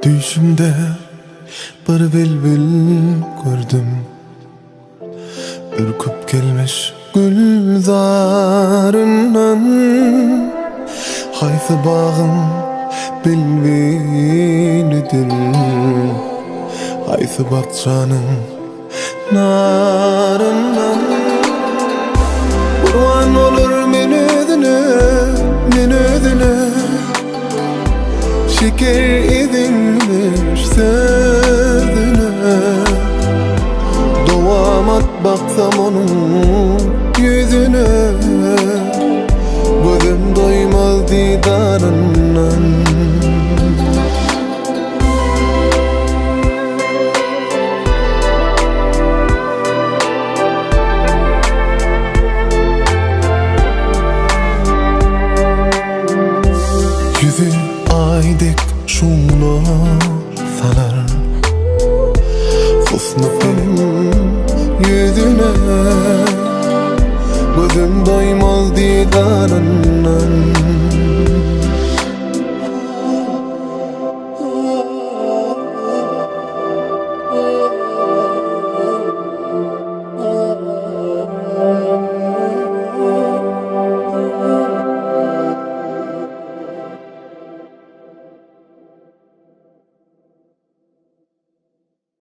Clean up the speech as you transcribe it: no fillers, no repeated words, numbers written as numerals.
Düşümde bir bülbül gördüm, ürküp gelmiş güldarından. Haysı bağım bilbilidir, haysı bakçanın narından. Kurban olur men özüne, şeker edilmiş sözüne. Doğamat baksam onun yüzüne, gözüm doymaz didarından. Yüzü aydek şunlar salar, susnu benim yüzüne, gözüm doymaz didarından.